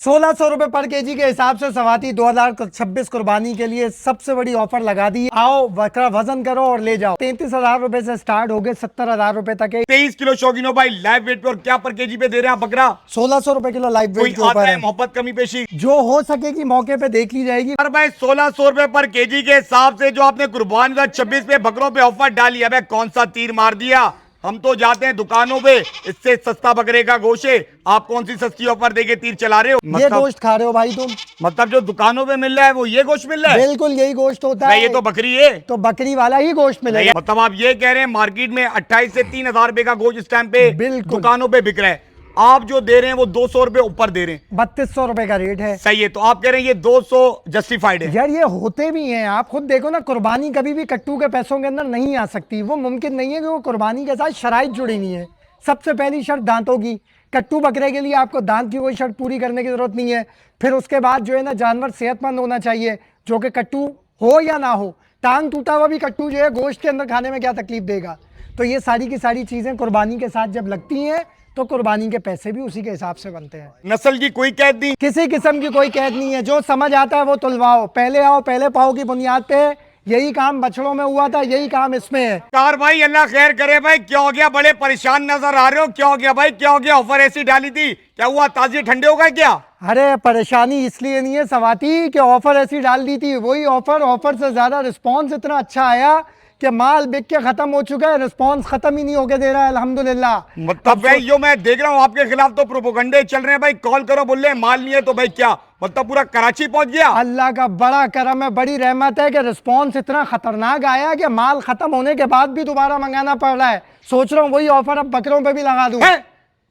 1600 रुपए पर केजी के हिसाब से सवाती 2026 कुर्बानी के लिए सबसे बड़ी ऑफर लगा दी। आओ बकरा वजन करो और ले जाओ। 33,000 रुपए से स्टार्ट हो गए 70,000 रुपए तक। 23 किलो शौकीनो भाई लाइव वेट पे और क्या पर केजी पे दे रहे हैं बकरा? 1600 रुपए किलो लाइव वेट के कोई ऊपर आता है है। मोहब्बत कमी पेशी जो हो सकेगी मौके पे देख ली जाएगी। और भाई 1600 रुपए पर केजी के हिसाब से जो आपने कुर्बानी 2026 पे बकरों पे ऑफर डाली है, कौन सा तीर मार दिया। हम तो जाते हैं दुकानों पे, इससे सस्ता बकरे का गोश्त है, आप कौन सी सस्ती ऑफर देके तीर चला रहे हो? ये गोश्त खा रहे हो भाई तुम। मतलब जो दुकानों पे मिल रहा है वो ये गोश्त मिल रहा है? बिल्कुल यही गोश्त होता है। ये तो बकरी है, तो बकरी वाला ही गोश्त मिलेगा। मतलब आप ये कह रहे हैं मार्केट में 28 से 3,000 रुपए का गोश्त इस टाइम पे बिल्कुल दुकानों पे बिक रहा है, आप जो दे रहे हैं वो 200 रुपए ऊपर दे रहे हैं। 3200 रुपए का रेट है। सही है, तो आप कह रहे हैं ये 200 जस्टिफाइड है। यार ये होते भी हैं, आप खुद देखो ना, कुर्बानी कभी भी कट्टू के पैसों के अंदर नहीं आ सकती। वो मुमकिन नहीं है कि वो कुर्बानी के साथ शराइत जुड़ी नहीं है। सबसे पहली शर्त दांतों की। कट्टू बकरे के लिए आपको दांत की कोई शर्त पूरी करने की जरूरत नहीं है। फिर उसके बाद जो है ना, जानवर सेहतमंद होना चाहिए, जो कि कट्टू हो या ना हो। टांग टूटा हुआ भी कट्टू जो है गोश्त के अंदर खाने में क्या तकलीफ देगा। तो ये सारी की सारी चीजें कुर्बानी के साथ जब लगती हैं तो कुर्बानी के पैसे भी उसी के हिसाब से बनते हैं। नस्ल की कोई कैद नहीं, किसी किस्म की कोई कैद नहीं है। जो समझ आता है वो तुलवाओ। पहले आओ पहले पाओ की बुनियाद पे यही काम बछड़ों में हुआ था, यही काम इसमें है। कार भाई अल्लाह खैर करे भाई, क्या हो गया? बड़े परेशान नजर आ रहे हो, क्या हो गया भाई? क्या हो गया? ऑफर ऐसी डाली थी, क्या हुआ? ताजे ठंडे हो गए क्या? अरे परेशानी इसलिए नहीं है सवाती कि ऑफर ऐसी डाल दी थी, वही ऑफर से ज्यादा रिस्पांस इतना अच्छा आया कि माल बिक के खत्म हो चुका है, रिस्पांस खत्म ही नहीं होके दे रहा है अल्हम्दुलिल्लाह। मतलब भाई यो मैं देख रहा हूँ आपके खिलाफ तो प्रोपोगंडे चल रहे हैं भाई, कॉल करो बोल रहे हैं माल नहीं है, तो भाई क्या मतलब पूरा कराची पहुंच गया? अल्लाह का बड़ा करम है, बड़ी रहमत है कि रिस्पांस इतना खतरनाक आया कि माल खत्म होने के बाद भी दोबारा मंगाना पड़ रहा है। सोच रहा हूँ वही ऑफर अब बकरों पे भी लगा दूं।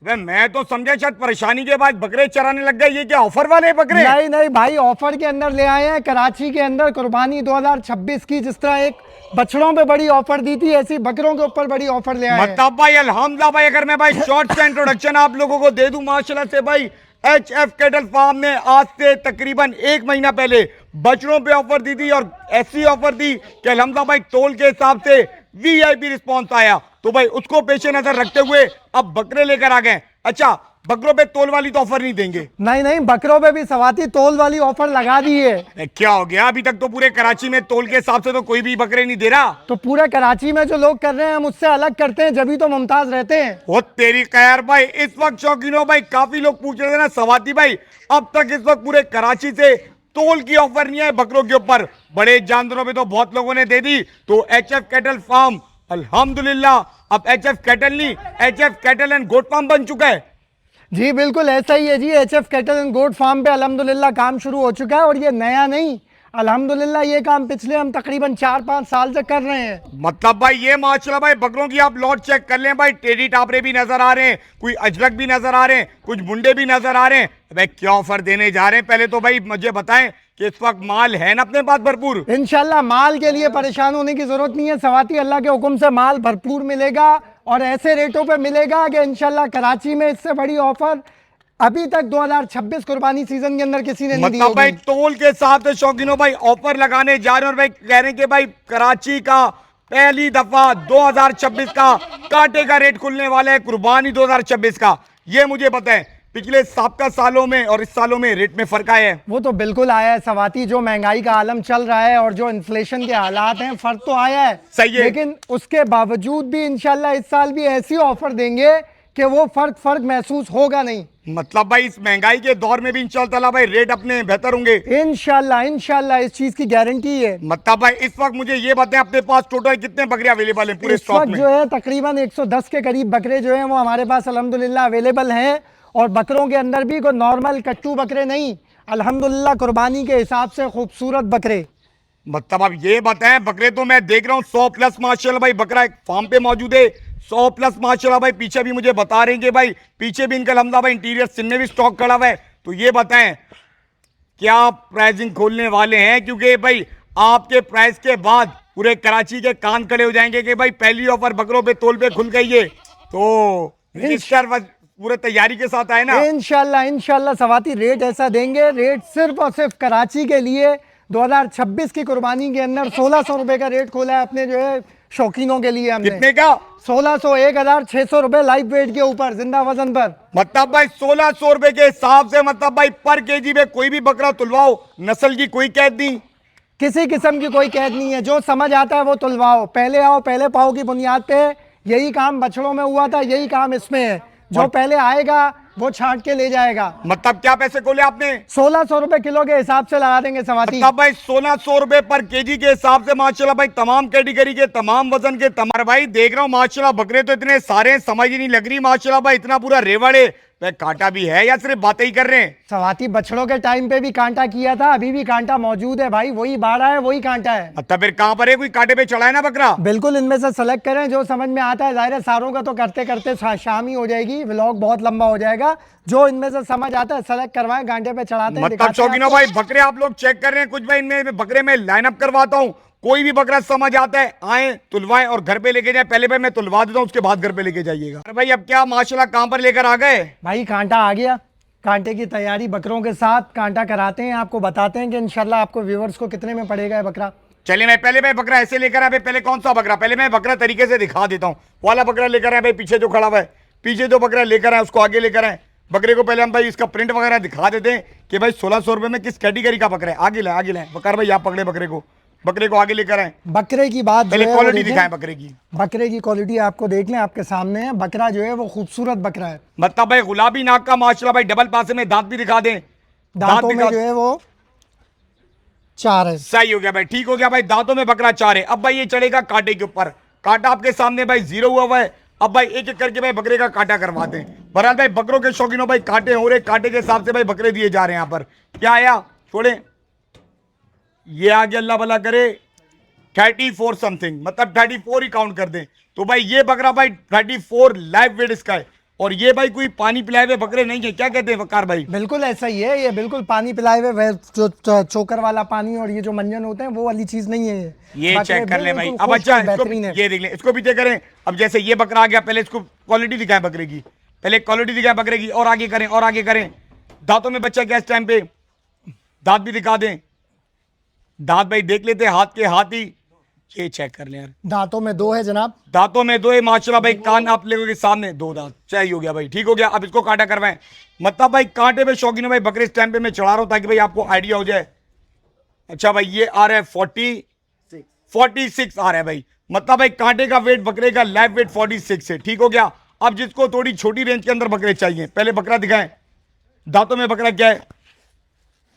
मैं तो समझा शायद परेशानी के बाद बकरे चराने लग गए, ये क्या ऑफर वाले बकरे? नहीं नहीं भाई, ऑफर के अंदर ले आए हैं। कराची के अंदर कुर्बानी 2026 की जिस तरह एक बछड़ों पे बड़ी ऑफर दी थी, ऐसी बकरों के ऊपर बड़ी ऑफर ले आए हैं। मतलब भाई अल्हम्दुलिल्लाह भाई, अगर मैं भाई शॉर्ट से इंट्रोडक्शन आप लोगों को दे दूं माशाल्लाह से भाई, HF कैटल फार्म ने आज से तकरीबन 1 महीना पहले बछड़ों पे ऑफर दी थी, और ऐसी ऑफर दी कि अल्हम्दुलिल्लाह भाई तोल के हिसाब से VIP रिस्पॉन्स आया। तो भाई उसको पेशे नजर रखते हुए अब बकरे लेकर आ गए। अच्छा, बकरों पे तोल वाली तो ऑफर नहीं देंगे? नहीं नहीं, बकरों पे भी सवाती तोल वाली ऑफर लगा दी है। क्या हो गया? अभी तक तो पूरे कराची में तोल के हिसाब से तो कोई भी बकरे नहीं दे रहा। तो पूरे कराची में जो लोग कर रहे हैं हम उससे अलग करते हैं, जब भी तो मुमताज रहते हैं। वो तेरी खैर भाई, इस वक्त शौकीनों भाई काफी लोग पूछ रहे थे ना सवाती भाई, अब तक इस वक्त पूरे कराची से तोल की ऑफर नहीं है बकरों के ऊपर, बड़े जानवरों पे तो बहुत लोगों ने दे दी। तो HF कैटल फार्म अल्हम्दुलिल्लाह अब HF कैटल नहीं, HF cattle and goat farm बन चुका है। जी बिल्कुल ऐसा ही है जी। HF cattle and goat farm पे अल्हम्दुलिल्लाह काम शुरू हो चुका है, और ये नया नहीं, अल्हम्दुलिल्लाह ये काम पिछले हम तकरीबन 4-5 साल से कर रहे हैं। मतलब भाई ये माशाल्लाह भाई बकरों की आप लॉट चेक कर लें भाई, टेढ़ी टापरे भी नजर आ रहे हैं, कोई अजरक भी नजर आ रहे हैं, कुछ मुंडे भी नजर आ रहे हैं। भाई क्या ऑफर देने जा रहे हैं? पहले तो भाई मुझे बताएं कि इस वक्त माल है ना अपने पास भरपूर? इंशाल्लाह माल के लिए परेशान होने की जरूरत नहीं है सवाती, अल्लाह के हुक्म से माल भरपूर मिलेगा और ऐसे रेटों पे मिलेगा कि इंशाल्लाह कराची में इससे बड़ी ऑफर अभी तक 2026 कुर्बानी सीजन के अंदर किसी ने नहीं दी होगी। भाई तोल के साथ शौकीनों भाई ऑफर लगाने जा रहे हैं, और भाई कह रहे हैं कि भाई कराची का पहली दफा 2026 का कांटे का रेट खुलने वाला है कुर्बानी 2026 का। ये मुझे बताएं पिछले साबका सालों में और इस सालों में रेट में फर्क आया है? वो तो बिल्कुल आया है सवाती, जो महंगाई का आलम चल रहा है और जो इन्फ्लेशन के हालात हैं, फर्क तो आया है। सही है, लेकिन उसके बावजूद भी इंशाल्लाह इस साल भी ऐसी ऑफर देंगे कि वो फर्क महसूस होगा नहीं। मतलब भाई इस महंगाई के दौर में भी इंशाल्लाह भाई रेट अपने बेहतर होंगे इंशाल्लाह इस चीज की गारंटी है। मतलब भाई इस वक्त मुझे ये बताएं अपने पास टोटल कितने बकरे अवेलेबल हैं पूरे स्टॉक में? जो है तकरीबन 110 के करीब बकरे जो हैं वो हमारे पास अल्हम्दुलिल्लाह अवेलेबल हैं, और बकरों के अंदर भी कोई नॉर्मल कट्टू बकरे नहीं, अल्हम्दुलिल्लाह कुर्बानी के हिसाब से खूबसूरत बकरे। मतलब अब ये बताएं, बकरे तो मैं देख रहा हूँ 100 प्लस माशाल्लाह भाई बकरा एक फार्म पे मौजूद है, 100 प्लस माशाल्लाह भाई। पीछे भी मुझे बता रहे हैं कि भाई पीछे भी इनका अल्हम्दुलिल्लाह भाई इंटीरियर सिम में भी स्टॉक खड़ा हुआ है। तो ये बताएं क्या प्राइसिंग खोलने वाले हैं? क्योंकि भाई आपके प्राइस के बाद पूरे कराची के कान खड़े हो जाएंगे कि भाई पहली ऑफर बकरों पे तोल पे खुल गई है, तो रजिस्टर पूरे तैयारी के साथ आए ना? इंशाल्लाह सवाती रेट ऐसा देंगे, रेट सिर्फ और सिर्फ कराची के लिए 2026 की कुर्बानी के अंदर 1600 रुपए का रेट खोला है अपने जो है शौकीनों के लिए हमने। कितने का? 1600, 1600 रुपए लाइव वेट के ऊपर, जिंदा वजन पर। मतलब भाई 1600 रुपए के हिसाब से, मतलब भाई पर केजी में कोई भी बकरा तुलवाओ, नस्ल की कोई कैद नहीं, किसी किस्म की कोई कैद नहीं है, जो समझ आता है वो तुलवाओ। पहले आओ पहले पाओ की बुनियाद पे यही काम बछड़ों में हुआ था, यही काम इसमें है। जो पहले आएगा वो छांट के ले जाएगा। मतलब क्या पैसे खोले आपने? 1600 रुपए किलो के हिसाब से लगा देंगे सवाती। मतलब भाई 1600 रुपए पर केजी के हिसाब से माशाल्लाह भाई, तमाम कैटेगरी के, तमाम वजन के, तमाम भाई देख रहा हूँ माशाल्लाह, बकरे तो इतने सारे हैं, समझ ही नहीं लग रही माशाल्लाह भाई, इतना पूरा रेवड़ है। कांटा भी है या सिर्फ बातें ही कर रहे हैं? सवाती बछड़ों के टाइम पे भी कांटा किया था, अभी भी कांटा मौजूद है भाई, वही बाड़ा है वही कांटा है। मतलब फिर कहां पर है? कोई कांटे पे चढ़ा है ना बकरा? बिल्कुल, इनमें से सेलेक्ट करें जो समझ में आता है। जाहिर है सारों का तो करते करते शाम ही हो जाएगी, व्लॉग बहुत लंबा हो जाएगा। जो इनमें से समझ आता है सेलेक्ट करवाएं, कांटे पे चढ़ाते हैं। मतलब शौकीनों भाई बकरे आप लोग चेक कर रहे हैं, कुछ भाई इनमें बकरे में लाइनअप करवाता हूं, कोई भी बकरा समझ आता है आए तुलवाएं और घर पे लेके जाए। पहले भाई मैं तुलवा देता हूं, उसके बाद घर पे लेके जाइएगा। अरे भाई अब क्या माशाल्लाह कहां पर लेकर आ गए? भाई कांटा आ गया, कांटे की तैयारी बकरों के साथ कांटा कराते हैं, आपको बताते हैं कि इंशाल्लाह आपको व्यूअर्स को कितने में पड़ेगा बकरा। चलिए मैं पहले मैं बकरा ऐसे लेकर आया। पहले कौन सा बकरा? पहले मैं बकरा तरीके से दिखा देता हूँ। वाला बकरा लेकर आया भाई, पीछे जो खड़ा हुआ है, पीछे जो बकरा लेकर आया उसको आगे लेकर आए। बकरे को पहले हम भाई इसका प्रिंट वगैरह दिखा देते हैं कि भाई 1600 रुपए में किस कैटेगरी का बकरा है। आगे लाए, आगे लाए बकर भाई, आप पकड़े बकरे को आगे लेकर आए। बकरे की बात पहले क्वालिटी दिखाएं बकरे की। बकरे की क्वालिटी आपको देख लें, आपके सामने है। बकरा जो है वो खूबसूरत बकरा है। मतलब भाई गुलाबी नाक का माशाल्लाह भाई, डबल पासे में दांत भी दिखा दें। दांतों में जो है वो 4 है। सही हो गया भाई, ठीक हो गया भाई, दांतों में बकरा 4 है। अब भाई ये चढ़ेगा कांटे के ऊपर, कांटा आपके सामने भाई 0 हुआ है। अब भाई एक एक करके भाई बकरे का कांटा करवाते हैं। बहरहाल भाई बकरों के शौकीनों भाई कांटे हो रहे, कांटे के हिसाब से भाई बकरे दिए जा रहे हैं। यहाँ पर क्या आया छोड़े, ये आगे अल्लाह भला करे 34 समथिंग, मतलब 34 ही काउंट कर दें तो भाई ये बकरा भाई 34 लाइव वेट इसका है। और ये भाई कोई पानी पिलाए हुए बकरे नहीं है, क्या कहते हैं वकार भाई? बिल्कुल ऐसा ही है, ये बिल्कुल पानी पिलाए हुए जो चोकर वाला पानी और ये जो मंजन होते हैं वो वाली चीज नहीं है ये चेक कर ले भाई। अब अच्छा इसको ये देख ले, इसको पीछे करें। अब जैसे ये बकरा आ गया, पहले इसको क्वालिटी दिखाएं बकरे की, पहले क्वालिटी दिखाएं बकरे की, और आगे करें और आगे करें। दांतों में बच्चा क्या इस टाइम पे, दांत भी दिखा दें। दांत भाई देख लेते, हाथ के हाथ ही, ये चेक कर ले यार। दांतों में 2 है जनाब, दांतों में 2 है माशाल्लाह भाई। कान आप लोगों के सामने 2 दांत, सही हो गया भाई, ठीक हो गया। अब इसको कांटा करवाएं। मतलब भाई कांटे पे शौकीन भाई बकरे इस टाइम पे मैं चढ़ा रहा हूं ताकि भाई आपको आइडिया हो जाए। अच्छा भाई ये आ रहा है 46 आ रहा है भाई। मतलब भाई कांटे का वेट बकरे का लाइव वेट 46 है, ठीक हो गया। अब जिसको थोड़ी छोटी रेंज के अंदर बकरे चाहिए, पहले बकरा दिखाएं। दांतों में बकरा क्या है?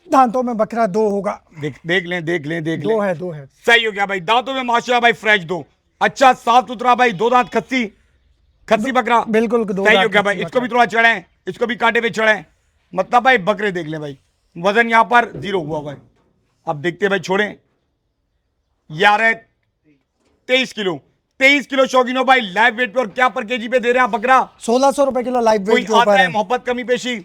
दांतों में बकरा 2 होगा। देख लें 2 है, 2 है। सही हो गया भाई। दांतों में माशाल्लाह भाई फ्रेश 2, अच्छा साफ सुथरा भाई, 2 दांत खस्सी बकरा, बिल्कुल 2 सही हो गया भाई। इसको भी थोड़ा चढ़ाएं, इसको भी कांटे पे चढ़ाएं। मतलब भाई बकरे देख लें भाई, वजन यहाँ पर 0 हुआ भाई। अब देखते भाई, छोड़ें। यार है 23 किलो शौकीनों भाई लाइव वेट पे। और क्या पर केजी पे दे रहे हैं आप बकरा? 1600 रुपए किलो लाइव वेट के कोई आता ऊपर है है। मोहब्बत कमी पेशी?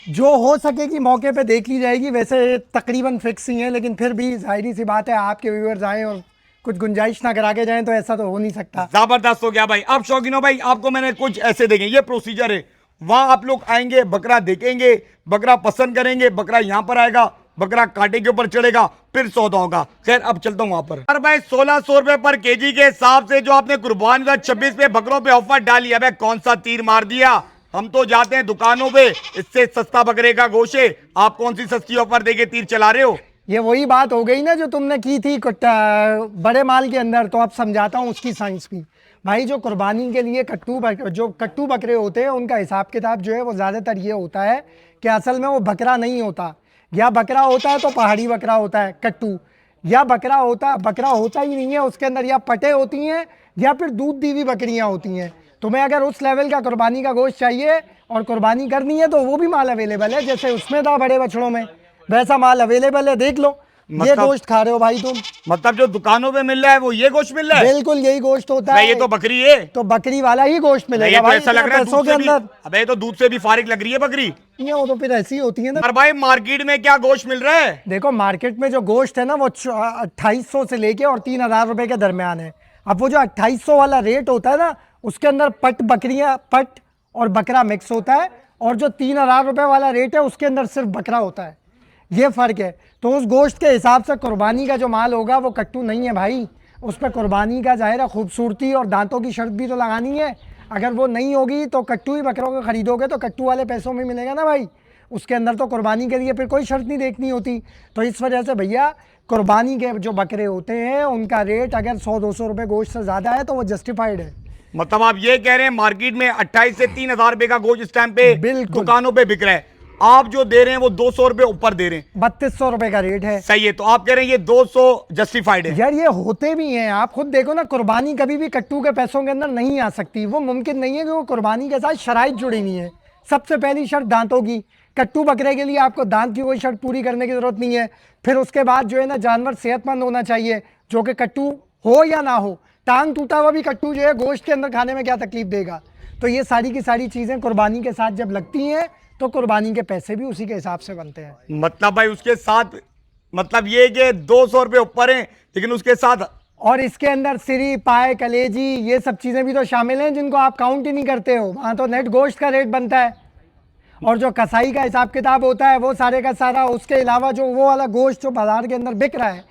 जो हो सकेगी मौके पे देख ली जाएगी, वैसे तकरीबन फिक्स ही है, लेकिन फिर भी जाहिर सी बात है आपके व्यूअर्स आए और कुछ गुंजाइश ना करा के जाएं तो ऐसा तो हो नहीं सकता। जबरदस्त हो गया भाई। अब शौकीनों भाई आपको मैंने कुछ ऐसे देखे, ये प्रोसीजर है। वहां आप लोग आएंगे, बकरा देखेंगे, बकरा पसंद करेंगे, बकरा यहां पर आएगा, बकरा कांटे के ऊपर चढ़ेगा, फिर सौदा होगा। खैर अब चलता हूं वहां पर। अरे भाई 1600 रुपए पर केजी के हिसाब से जो आपने कुर्बान 26 पे बकरों पे ऑफर डाली है, कौन सा तीर मार दिया। हम तो जाते हैं दुकानों पे, इससे सस्ता बकरे का गोश्त है, आप कौन सी सस्ती ऑफर देके तीर चला रहे हो? ये वही बात हो गई ना जो तुमने की थी बड़े माल के अंदर। तो अब समझाता हूँ उसकी साइंस भी। भाई जो कुर्बानी के लिए कट्टू बकरे होते हैं, उनका हिसाब किताब जो है वो ज़्यादातर ये होता है कि असल में वो बकरा नहीं होता, या बकरा होता है तो पहाड़ी बकरा होता है कट्टू, या बकरा होता ही नहीं है, उसके अंदर या पटे होती हैं या फिर दूध दी हुई बकरियाँ होती हैं। तुम्हें अगर उस लेवल का कुर्बानी का गोश्त चाहिए और कुर्बानी करनी है तो वो भी माल अवेलेबल है, जैसे उसमें था बड़े बछड़ों में, वैसा माल अवेलेबल है, देख लो। ये गोश्त खा रहे हो भाई तुम। मतलब जो दुकानों पे मिल रहा है वो ये गोश्त मिल रहा है? बिल्कुल यही गोश्त होता है। ये तो बकरी है, तो बकरी वाला ही गोश्त मिलेगा। ये तो ऐसा लग रहा है दूध के अंदर। अबे तो दूध से भी फारिग लग रही है बकरी। ये वो तो फिर ऐसी होती है ना। और भाई मार्केट में क्या गोश्त मिल रहा है? देखो मार्केट में जो गोश्त है ना वो 2800 से लेके और 3000 रुपए के दरमियान है। अब वो जो 2800 वाला रेट होता है ना, उसके अंदर पट और बकरा मिक्स होता है, और जो 3000 रुपए वाला रेट है उसके अंदर सिर्फ बकरा होता है। ये फर्क है। तो उस गोश्त के हिसाब से कुर्बानी का जो माल होगा वो कट्टू नहीं है भाई, उस पर कुर्बानी का ज़ाहिर है खूबसूरती और दांतों की शर्त भी तो लगानी है। अगर वो नहीं होगी तो कट्टू ही बकरों को ख़रीदोगे तो कट्टू वाले पैसों में मिलेगा ना भाई। उसके अंदर तो कुर्बानी के लिए फिर कोई शर्त नहीं देखनी होती। तो इस वजह से भैया कुर्बानी के जो बकरे होते हैं उनका रेट अगर 100-200 रुपये गोश्त से ज़्यादा है तो वो जस्टिफाइड है। मतलब आप ये कह रहे हैं मार्केट में 28 से 3,000 रुपए का गोश्त इस टाइम पे बिल्कुल। दुकानों पे बिक रहा है, आप जो दे रहे हैं वो 200 रुपए ऊपर दे रहे हैं। 3200 रुपये का रेट है। सही है, तो आप कह रहे हैं ये 200 जस्टिफाइड है। यार ये होते भी हैं, आप खुद देखो ना, कुर्बानी कभी भी कट्टू के पैसों के अंदर नहीं आ सकती। वो मुमकिन नहीं है कि वो कुर्बानी के साथ शराइत जुड़ी हुई है। सबसे पहली शर्त दांतों की, कट्टू बकरे के लिए आपको दांत की कोई शर्त पूरी करने की जरूरत नहीं है। फिर उसके बाद जो है ना, जानवर सेहतमंद होना चाहिए, जो कि कट्टू हो या ना हो। टांग टूटा हुआ भी कट्टू जो है गोश्त के अंदर खाने में क्या तकलीफ देगा। तो ये सारी की सारी चीज़ें कुर्बानी के साथ जब लगती हैं तो कुर्बानी के पैसे भी उसी के हिसाब से बनते हैं। मतलब भाई उसके साथ मतलब ये कि 200 रुपए ऊपर है, लेकिन उसके साथ और इसके अंदर सिरी, पाए, कलेजी, ये सब चीज़ें भी तो शामिल हैं जिनको आप काउंट ही नहीं करते हो। वहाँ तो नेट गोश्त का रेट बनता है और जो कसाई का हिसाब किताब होता है वो सारे का सारा। उसके अलावा जो वो वाला गोश्त जो बाजार के अंदर बिक रहा है,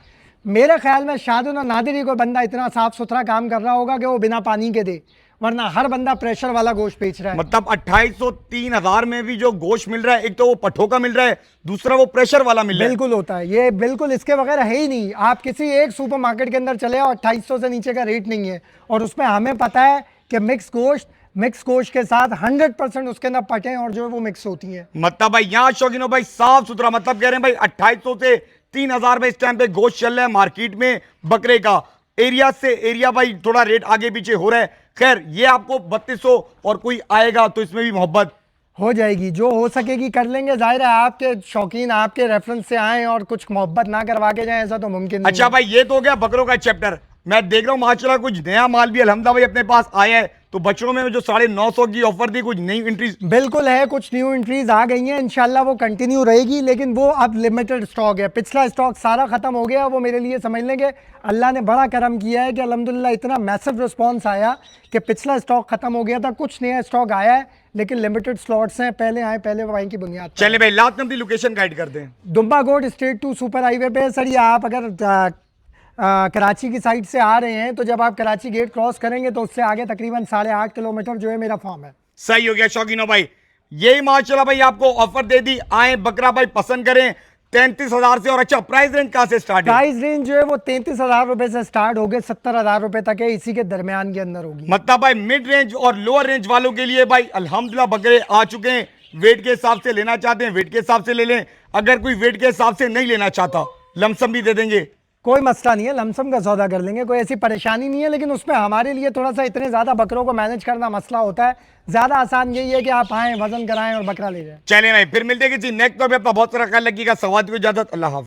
मेरे ख्याल में शायद ना नादिर ही कोई बंदा इतना साफ सुथरा काम कर रहा होगा कि वो बिना पानी के दे, वरना हर बंदा प्रेशर वाला गोश्त बेच रहा है। मतलब 2800 3000 में भी जो गोश्त मिल रहा है, एक तो वो पठोका मिल रहा है, दूसरा वो प्रेशर वाला मिल रहा है। बिल्कुल होता है ये, बिल्कुल इसके बगैर है ही नहीं। आप किसी एक सुपरमार्केट के अंदर चले आओ, 2800 से नीचे का रेट नहीं है। और उसमें हमें पता है कि मिक्स गोश्त के साथ 100% उसके अंदर पटें और जो है वो मिक्स होती है। मतलब भाई यहाँ शौकीनों भाई साफ सुथरा, मतलब कह रहे हैं भाई 2800 से 3000 में इस टाइम पे गोश्त चल रहा है मार्केट में बकरे का। एरिया से एरिया भाई थोड़ा रेट आगे पीछे हो रहा है। खैर ये आपको 3200 और कोई आएगा तो इसमें भी मोहब्बत हो जाएगी, जो हो सकेगी कर लेंगे। जाहिर है आपके शौकीन आपके रेफरेंस से आए और कुछ मोहब्बत ना करवा के जाए, ऐसा तो मुमकिन नहीं अच्छा है। भाई ये तो हो गया बकरों का चैप्टर। मैं देख रहा हूँ माशाल्लाह कुछ नया माल भी अल्हम्दुलिल्लाह भाई अपने पास आया है। तो बच्चों में जो 950 की ऑफर थी, कुछ नई एंट्रीज बिल्कुल है, कुछ न्यू एंट्रीज आ गई हैं, इंशाल्लाह वो कंटिन्यू रहेगी, लेकिन वो अब लिमिटेड स्टॉक है। पिछला स्टॉक सारा खत्म हो गया। वो मेरे लिए समझ लेंगे अल्लाह ने बड़ा करम किया है कि अल्हम्दुलिल्लाह इतना मैसिव रिस्पॉन्स आया कि पिछला स्टॉक खत्म हो गया था, कुछ नया स्टॉक आया है, लेकिन लिमिटेड स्लॉट्स हैं। पहले आए पहले वहीं की बुनियाद पर। चले भाई लास्ट नंबर लोकेशन गाइड करते हैं। दुम्बा गोड स्ट्रेट टू सुपर हाईवे पे सर। ये आप अगर कराची की साइड से आ रहे हैं तो जब आप कराची गेट क्रॉस करेंगे तो उससे आगे तकरीबन 8.5 किलोमीटर जो है मेरा फार्म है। सही हो गया शौकीनो भाई, यही माशाल्लाह भाई आपको ऑफर दे दी। आए बकरा भाई पसंद करें। 33,000 से। और अच्छा प्राइस रेंज कहां से स्टार्ट है? प्राइस रेंज जो है वो 33,000 रुपए से स्टार्ट हो गए 70,000 रुपए तक है, इसी के दरमियान के अंदर होगी। मतलब भाई मिड रेंज और लोअर रेंज वालों के लिए भाई अल्हम्दुलिल्लाह बकरे आ चुके हैं। वेट के हिसाब से लेना चाहते हैं वेट के हिसाब से ले लें, अगर कोई वेट के हिसाब से नहीं लेना चाहता लमसम भी दे देंगे, कोई मसला नहीं है, लमसम का सौदा कर लेंगे, कोई ऐसी परेशानी नहीं है। लेकिन उसमें हमारे लिए थोड़ा सा इतने ज़्यादा बकरों को मैनेज करना मसला होता है। ज़्यादा आसान यही है कि आप आएँ, वजन कराएं और बकरा ले जाएं। चले भाई फिर मिलते हैं किसी नेक्स्ट पे। अपना बहुत सारा ख्याल रखिएगा। सवाद को इजाजत, अल्लाह हाफ़िज़।